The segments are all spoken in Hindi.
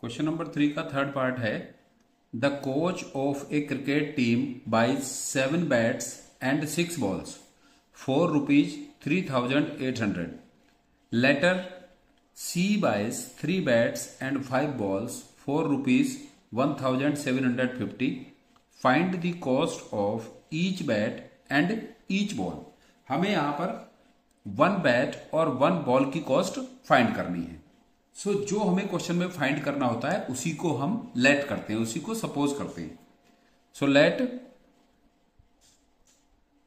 क्वेश्चन नंबर 3 का थर्ड पार्ट है। The coach of a cricket team buys 7 bats and 6 balls for ₹3,800। Later she buys 3 bats and 5 balls for ₹1,750। Find the cost of each bat and each ball. हमें यहां पर 1 बैट और 1 बॉल की कॉस्ट फाइंड करनी है। सो जो हमें क्वेश्चन में फाइंड करना होता है उसी को हम लेट करते हैं, उसी को सपोज करते हैं। So let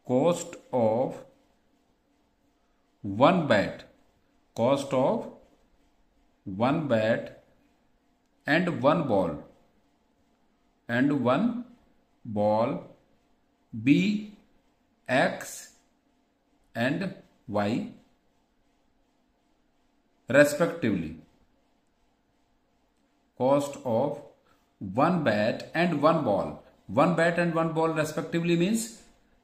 cost of 1 bat, cost of 1 bat and 1 ball be X and Y respectively. Cost of 1 bat and 1 ball. 1 bat and 1 ball respectively means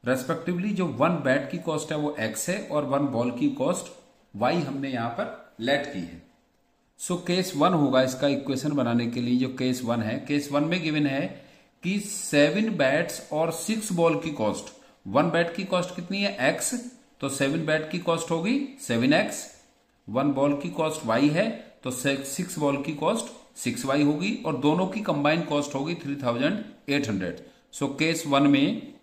respectively जो 1 बैट की कॉस्ट है वो X है और 1 बॉल की कॉस्ट Y हमने यहां पर लेट की है। सो केस 1 होगा इसका इक्वेशन बनाने के लिए। जो केस 1 है, केस 1 में गिवन है कि 7 बैट्स और 6 बॉल की कॉस्ट, 1 बैट की कॉस्ट कितनी है X, तो 7 बैट की कॉस्ट होगी 7X, 1 बॉल की कॉस्ट Y है तो 6 बॉल की कॉस्ट 6Y होगी और दोनों की कंबाइंड कॉस्ट होगी 3,800। सो केस 1 में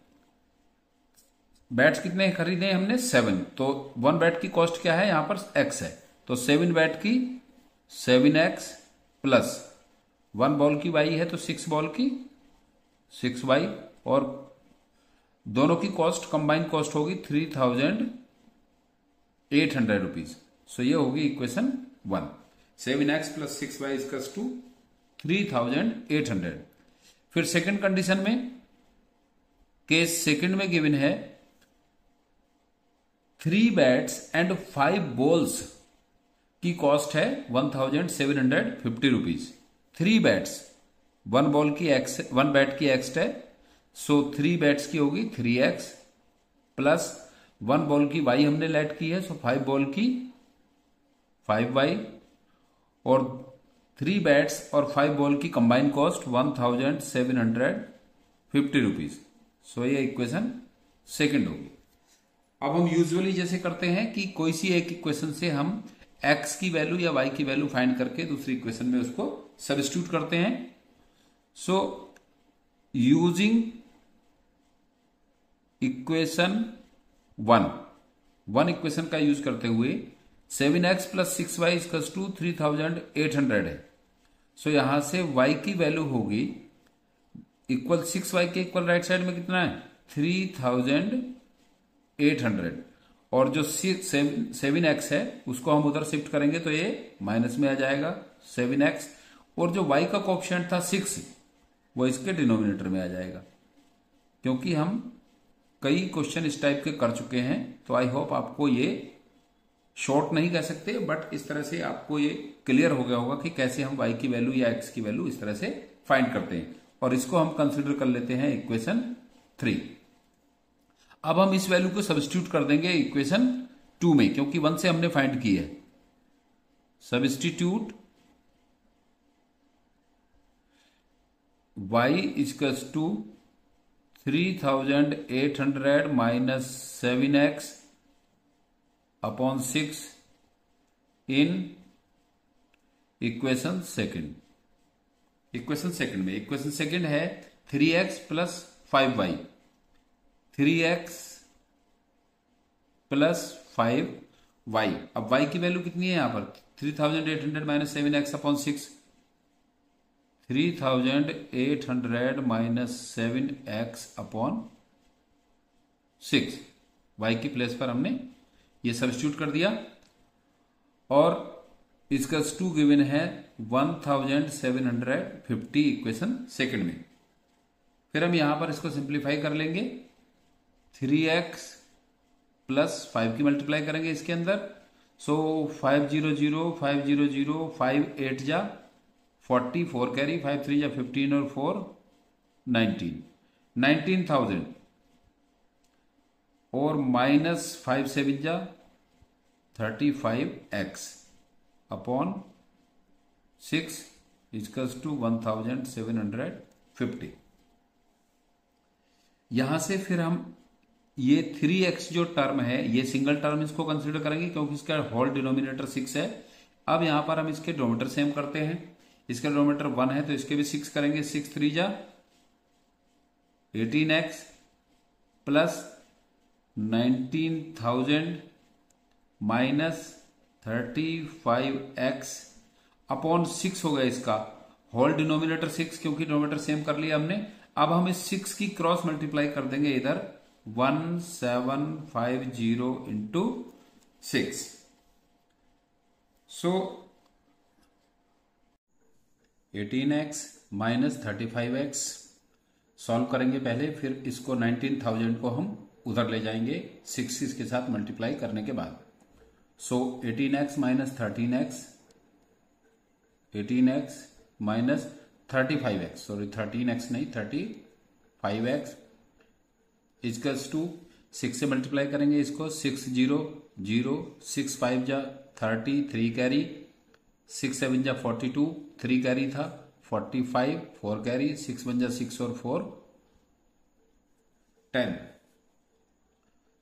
बैट्स कितने खरीदे हमने 7, तो 1 बैट की कॉस्ट क्या है यहां पर X है, तो 7 बैट की 7X प्लस 1 बॉल की Y है तो 6 बॉल की 6Y और दोनों की कॉस्ट कंबाइंड कॉस्ट होगी 3,800 रुपीज। सो ये होगी equation 1। 7X plus 6Y equals to 3,800। फिर सेकंड कंडीशन में, केस सेकंड में गिवन है 3 बैट्स एंड 5 बॉल्स की कॉस्ट है 1,750 रुपीज। 3 बैट्स, 1 बॉल की X, 1 बैट की X है, सो 3 बैट्स की होगी 3X प्लस 1 बॉल की Y हमने लेट की है, सो 5 बॉल की 5Y और 3 बैट्स और 5 बॉल की कंबाइंड कॉस्ट 1,750 रुपीज। सो ये इक्वेशन सेकंड होगी। अब हम यूजुअली जैसे करते हैं कि कोई सी एक इक्वेशन से हम X की वैल्यू या Y की वैल्यू फाइंड करके दूसरी इक्वेशन में उसको सब्स्टिट्यूट करते हैं। सो यूजिंग इक्वेशन 1 इक्वेशन का यूज करते हुए 7X plus 6Y equals to 3,800 है। सो यहां से Y की वैल्यू होगी इक्वल 6Y के इक्वल राइट साइड में कितना है 3,800 और जो 7X है उसको हम उधर शिफ्ट करेंगे तो ये माइनस में आ जाएगा 7X और जो Y का कोएफिशिएंट था 6 वो इसके डिनोमिनेटर में आ जाएगा। क्योंकि हम कई क्वेश्चन इस टाइप के कर चुके हैं तो आई होप आपको ये शॉर्ट नहीं कह सकते बट इस तरह से आपको ये क्लियर हो गया होगा कि कैसे हम Y की वैल्यू या X की वैल्यू इस तरह से फाइंड करते हैं। और इसको हम कंसिडर कर लेते हैं इक्वेशन 3। अब हम इस वैल्यू को सब्स्टिट्यूट कर देंगे इक्वेशन 2 में, क्योंकि 1 से हमने फाइंड की है। Substitute Y equals to 3,800 minus 7X upon 6 in equation second. Equation second में, इक्वेशन सेकंड है 3X plus 5Y, 3X plus 5Y। अब Y की वैल्यू कितनी है यहां पर 3,800 minus 7X upon 6, 3,800 minus 7X upon 6। Y की प्लेस पर हमने ये सब्स्टिट्यूट कर दिया और इसका 2 गिवन है 1,750 इक्वेशन सेकंड में। फिर हम यहां पर इसको सिंप्लीफाई कर लेंगे, 3X प्लस 5 की मल्टीप्लाई करेंगे इसके अंदर। सो 500 500 5 8 जा 40, 4 कैरी, 5 3 जा 15 और 4 19,000 और माइनस 5 7 जा 35x अपॉन 6 इक्वल्स टू 1750। यहां से फिर हम ये 3x जो टर्म है, ये सिंगल टर्म इसको कंसीडर करेंगे क्योंकि इसका होल डिनोमिनेटर 6 है। अब यहां पर हम इसके डिनोमिनेटर सेम करते हैं। इसका डिनोमिनेटर 1 है तो इसके भी 6 करेंगे। 6 3 जा 18x plus 19,000 minus 35x upon 6 हो गया। इसका होल डिनोमिनेटर 6 क्योंकि डिनोमिनेटर सेम कर लिया हमने। अब हम इस 6 की क्रॉस मल्टीप्लाई कर देंगे इधर 1750 इंटू 6। सो 18x माइनस 35x सॉल्व करेंगे पहले, फिर इसको 19,000 को हम उधर ले जाएंगे 6 इसके साथ मल्टीप्लाई करने के बाद। सो 18x minus 13x, 18x minus 35x, sorry 13x नहीं 35x इक्वल्स टू 6 से मल्टीप्लाई करेंगे इसको 6 0 0 6 5 जा 30 3 कैरी 6 7 जा 42 3 कैरी था 45 4 कैरी 6 1 जा 6 और 4 10।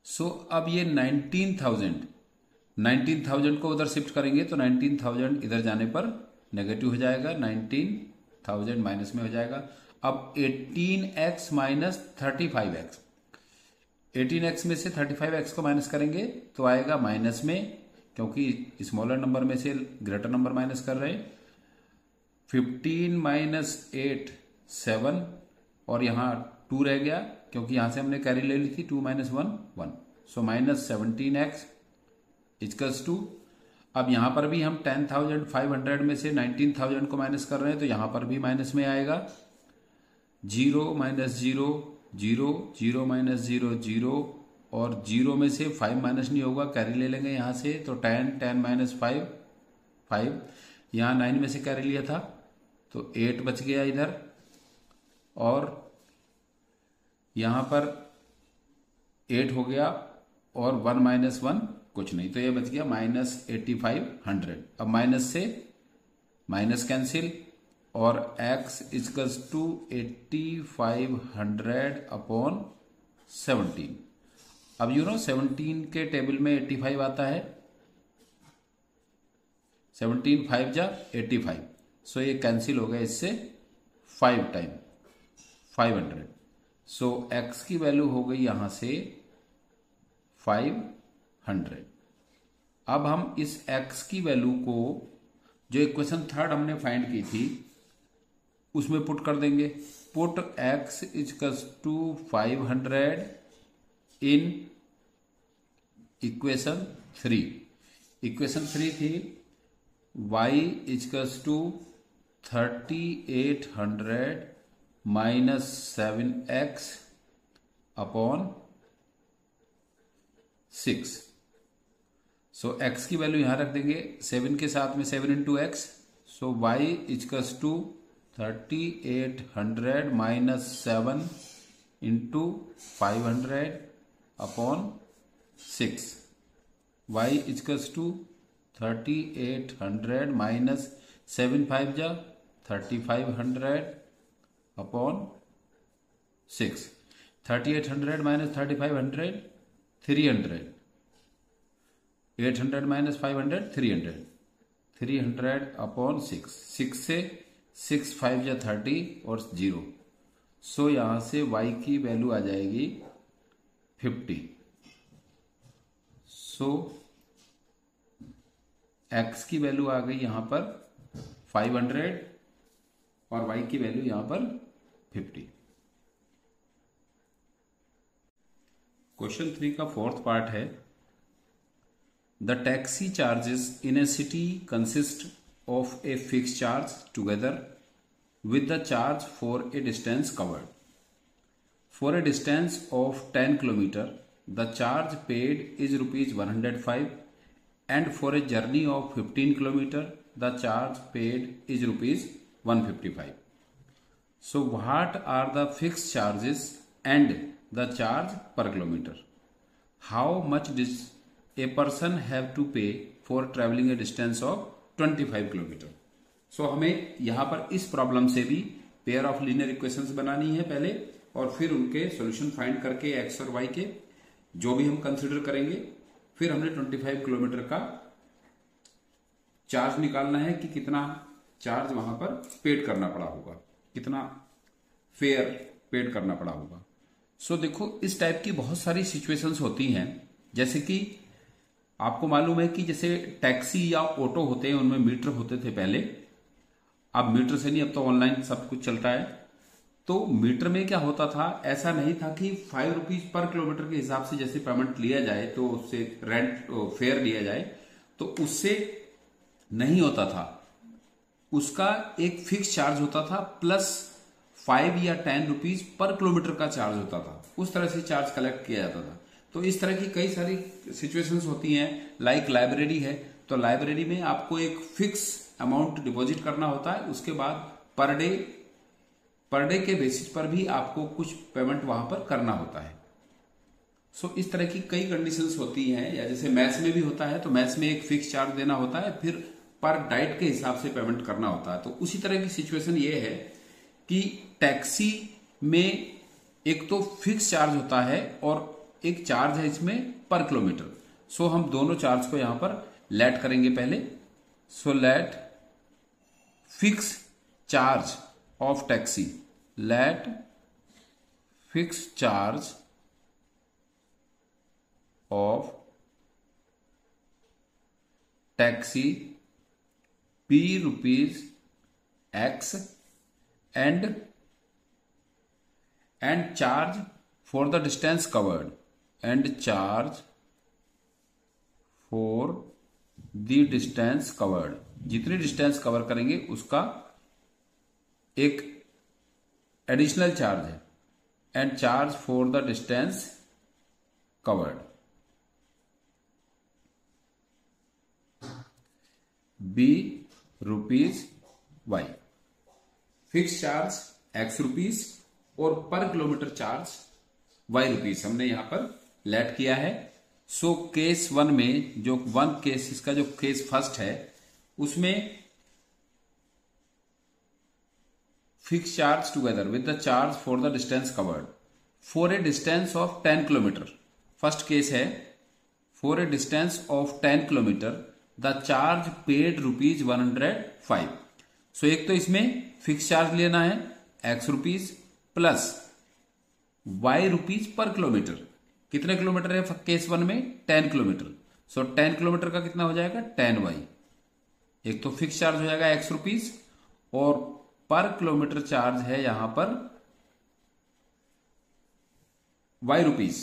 सो अब ये 19,000 को उधर शिफ्ट करेंगे तो 19,000 इधर जाने पर नेगेटिव हो जाएगा, 19,000 माइनस में हो जाएगा। अब 18x माइनस 35x, 18x में से 35x को माइनस करेंगे तो आएगा माइनस में, क्योंकि स्मॉलर नंबर में से ग्रेटर नंबर माइनस कर रहे हैं। 15 माइनस 8 7 और यहां 2 रह गया क्योंकि यहां से हमने कैरी ले ली थी 2 minus 1 1। So minus 17x equals to, अब यहां पर भी हम 10,500 में से 19,000 को माइनस कर रहे हैं तो यहां पर भी माइनस में आएगा। 0 माइनस 0 0 0 माइनस 0 0 और 0 में से 5 माइनस नहीं होगा, कैरी ले लेंगे यहां से तो 10 10 माइनस 5 5, यहां 9 में से कैरी लिया था तो 8 बच गया इधर, और यहां पर 8 हो गया और 1 माइनस 1 कुछ नहीं, तो ये बच गया माइनस 8500। अब माइनस से माइनस कैंसिल और x इक्वल्स टू 8500 अपॉन 17। अब 17 के टेबल में 85 आता है, 17 5 जा 85, सो ये कैंसिल हो गया इससे 5 टाइम 500। सो x की वैल्यू हो गई यहां से 500। अब हम इस x की वैल्यू को जो इक्वेशन थर्ड हमने फाइंड की थी उसमें पुट कर देंगे। Put x equals to 500 in equation 3। Equation 3 थी y equals to 3800 minus 7x upon 6। So x की वैल्यू यहां रख देंगे 7 के साथ में 7 into X, so y equals to 3800 minus 7 into 500 upon 6। y equals to 3800 minus 7 5 जा 3500 अपॉन 6। 3800 minus 3500 300, 800 minus 500 300, 300 upon 6। 6 से 6 5 जा 30 और 0, सो यहां से y की वैल्यू आ जाएगी 50। सो x की वैल्यू आ गई यहां पर 500 और y की वैल्यू यहां पर 50। क्वेश्चन 3 का फोर्थ पार्ट है, the taxi charges in A city consist of a fix charge together with the charge for a distance covered. For a distance of 10 km, the charge paid is rupees 105, and for a journey of 15 km, the charge paid is rupees 155. So what are the fixed charges and the charge per kilometer? How much does a person have to pay for traveling a distance of 25 km? सो हमें यहां पर इस प्रॉब्लम से भी पेयर ऑफ लीनियर इक्वेशंस बनानी है पहले, और फिर उनके सॉल्यूशन फाइंड करके एक्स और वाई के जो भी हम कंसिडर करेंगे, फिर हमने 25 किलोमीटर का चार्ज निकालना है कि कितना चार्ज वहां पर पेड करना पड़ा होगा, कितना फेयर पेड करना पड़ा होगा। सो देखो इस टाइप की बहुत सारी सिचुएशंस होती हैं, जैसे कि आपको मालूम है कि जैसे टैक्सी या ऑटो होते हैं उनमें मीटर होते थे पहले, अब मीटर से नहीं, अब तो ऑनलाइन सब कुछ चलता है। तो मीटर में क्या होता था, ऐसा नहीं था कि 5 रुपीज पर किलोमीटर के हिसाब से जैसे पेमेंट लिया जाए तो उससे रेंट फेयर लिया जाए, तो उससे नहीं होता था। उसका एक फिक्स चार्ज होता था प्लस 5 या 10 रुपीज पर किलोमीटर का चार्ज होता था, उस तरह से चार्ज कलेक्ट किया जाता था। तो इस तरह की कई सारी सिचुएशंस होती हैं, लाइक लाइब्रेरी है, तो लाइब्रेरी में आपको एक फिक्स अमाउंट डिपॉजिट करना होता है, उसके बाद पर डे के बेसिस पर भी आपको कुछ पेमेंट वहां पर करना होता है। सो इस तरह की कई कंडीशंस होती हैं, या जैसे मैथ्स में भी होता है, तो मैथ्स में एक फिक्स चार्ज देना होता है, फिर पर डाइट के हिसाब से पेमेंट करना होता है। तो उसी तरह की सिचुएशन ये है कि टैक्सी में एक तो फिक्स चार्ज होता है और एक चार्ज है इसमें पर किलोमीटर। सो हम दोनों चार्ज को यहां पर लेट करेंगे पहले। So let fix charge of taxi, let fix charge of taxi P rupees X and charge for the distance covered, and charge for the distance covered, जितनी डिस्टेंस कवर करेंगे उसका एक एडिशनल चार्ज है, and charge for the distance covered B rupees Y, fix charge x rupees और per kilometre charge Y rupees हमने यहां पर लेट किया है। सो केस 1 में जो वन केस, इसका जो केस फर्स्ट है उसमें fix charge together with the charge for the distance covered for a distance of 10 kilometre. First case है for a distance of 10 kilometre the charge paid rupees 105। So एक तो इसमें फिक्स चार्ज लेना है X rupees plus Y rupees per kilometre. कितने किलोमीटर है केस 1 में? 10 किलोमीटर। सो 10 किलोमीटर का कितना हो जाएगा? 10 वाई। एक तो फिक्स चार्ज हो जाएगा एक्स रुपीज और पर किलोमीटर चार्ज है यहां पर वाई रुपीज।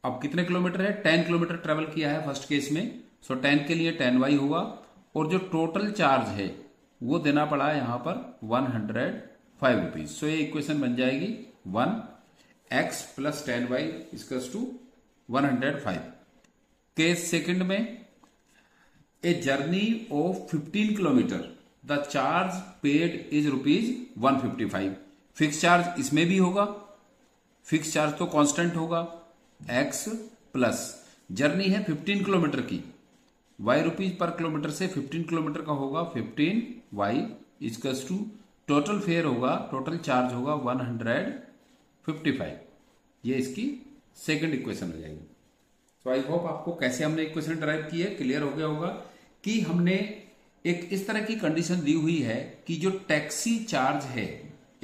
अब कितने किलोमीटर है? 10 किलोमीटर ट्रेवल किया है फर्स्ट केस में, सो 10 के लिए 10 वाई होगा, और जो टोटल चार्ज है वो देना पड़ा यहां पर 105 रुपीज। सो ये इक्वेशन बन जाएगी 1x plus 10 Y equals to 105। Case second में a journey of 15 kilometre the charge paid is rupees 155। Fix charge इसमें भी होगा, फिक्स चार्ज तो कांस्टेंट होगा x प्लस जर्नी है 15 किलोमीटर की, वाई रुपीज पर किलोमीटर से 15 किलोमीटर का होगा 15 Y equals to total fare होगा, टोटल चार्ज होगा 155। ये इसकी सेकंड इक्वेशन हो जाएगी। तो आई होप आपको कैसे हमने इक्वेशन ड्राइव की है क्लियर हो गया होगा कि हमने एक इस तरह की कंडीशन दी हुई है कि जो टैक्सी चार्ज है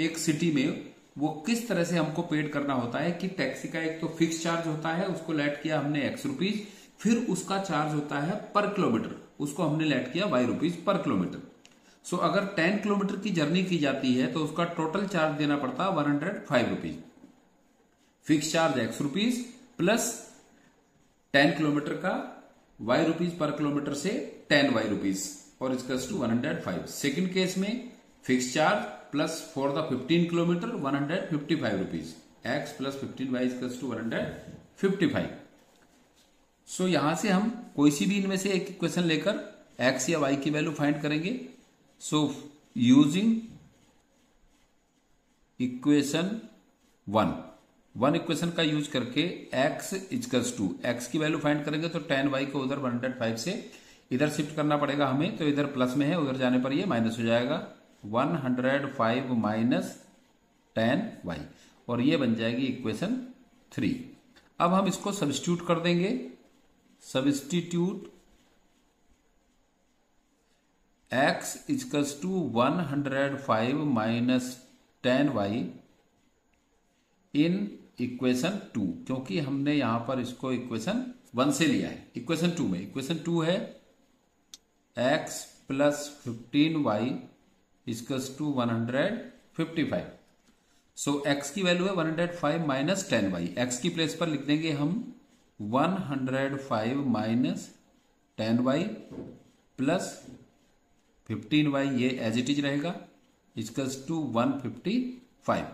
एक सिटी में वो किस तरह से हमको पेड करना होता है कि टैक्सी का एक तो फिक्स चार्ज होता है, उसको लेट किया हमने एक्स रुपीज, फिर उसका चार्ज होता है पर किलोमीटर, उसको हमने लेट किया वाई रुपीज पर किलोमीटर। सो अगर 10 किलोमीटर की जर्नी की जाती है तो उसका टोटल चार्ज देना पड़ता है 105 rupees. Fix charge x rupees plus 10 kilometre का वाई रुपीज पर किलोमीटर से 10 वाई रुपीज और इक्वल्स टू 105। सेकेंड केस में fix charge plus for the 15 kilometre 155 rupees, x plus 15 Y equals to 155। So यहां से हम कोई सी भी इनमें से एक इक्वेशन लेकर एक्स या वाई की वैल्यू फाइंड करेंगे। सो यूजिंग इक्वेशन 1 इक्वेशन का यूज करके एक्स इक्वल्स टू एक्स की वैल्यू फाइंड करेंगे तो 10 वाई को उधर 105 से इधर शिफ्ट करना पड़ेगा हमें, तो इधर प्लस में है, उधर जाने पर ये माइनस हो जाएगा। 105 माइनस 10y, और ये बन जाएगी इक्वेशन 3। अब हम इसको सब्स्टिट्यूट कर देंगे। Substitute x equals to 105 minus 10y in equation 2, क्योंकि हमने यहां पर इसको इक्वेशन 1 से लिया है। इक्वेशन 2 में, इक्वेशन 2 है x plus 15y equals to 155। So x की वैल्यू है 105 माइनस 10y। x की प्लेस पर लिख देंगे हम 105 माइनस 10y प्लस 15y, ये एज इट इज रहेगा, equals to 155।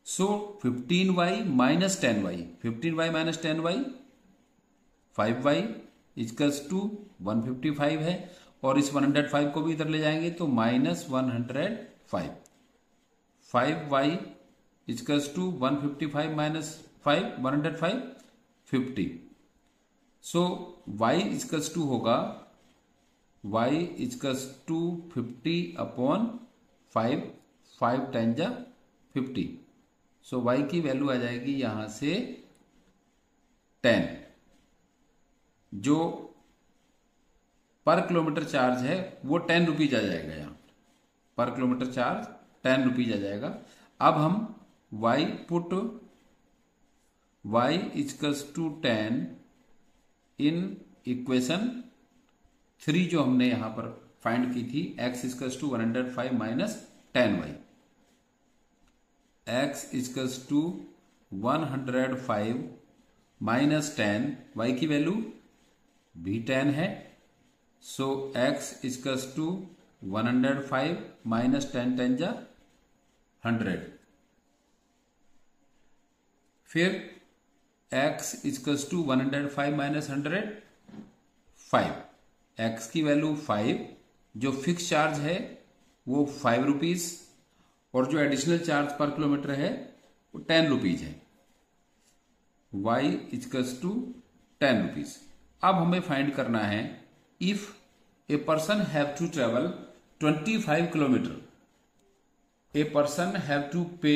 So 15y minus 10y, 15y minus 10y 5y equals to 155 है, और इस 105 को भी इधर ले जाएंगे तो minus 105। 5y equals to 155 minus 5 105 50। So y equals to होगा y equals to 50 upon 5, 5 time जा 50। सो y की वैल्यू आ जाएगी यहां से 10। जो पर किलोमीटर चार्ज है वो 10 रुपीज आ जाएगा, यहां पर किलोमीटर चार्ज 10 रुपीज आ जाएगा। अब हम y put y equals to 10 in equation 3 जो हमने यहां पर फाइंड की थी, x equals to 105 minus 10y, x equals to 105 minus 10, y की वैल्यू भी 10 है। So x equals to 105 minus 10 10 जा 100। फिर x equals to 105 minus 100 5। x की वैल्यू 5, जो फिक्स चार्ज है वो 5 रुपीज, और जो एडिशनल चार्ज पर किलोमीटर है वो 10 रुपीज है। y equals to 10 rupees. अब हमें फाइंड करना है if a person have to travel 25 kilometre, a person have to pay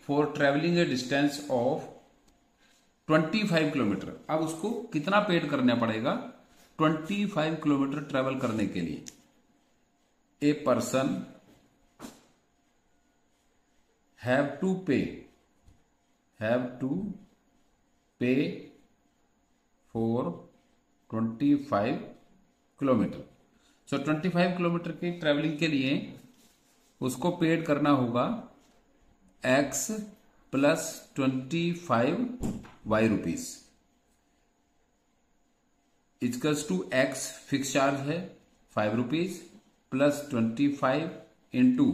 for travelling a distance of 25 kilometre. अब उसको कितना पेड करना पड़ेगा 25 किलोमीटर ट्रेवल करने के लिए। A person have to pay for 25 kilometre. So 25 kilometre की ट्रेवलिंग के लिए उसको पेड करना होगा x plus 25y rupees equals to x fix charge है 5 rupees plus 25 into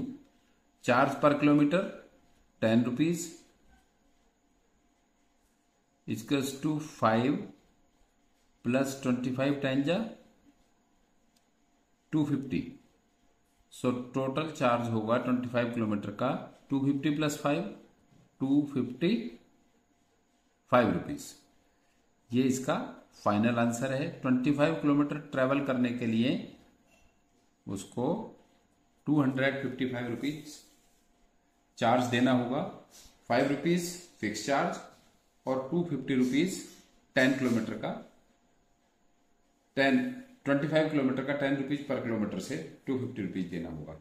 charge per kilometre 10 rupees equals to 5 plus 25 time जा 250। सो टोटल चार्ज होगा 25 किलोमीटर का 250 प्लस 5 255 रुपीज। ये इसका फाइनल आंसर है। 25 किलोमीटर ट्रेवल करने के लिए उसको 255 रुपीज चार्ज देना होगा, 5 रुपीज फिक्स चार्ज और 250 रुपीज 10 किलोमीटर का 25 किलोमीटर का 10 रुपीज पर किलोमीटर से 250 रुपीज देना होगा।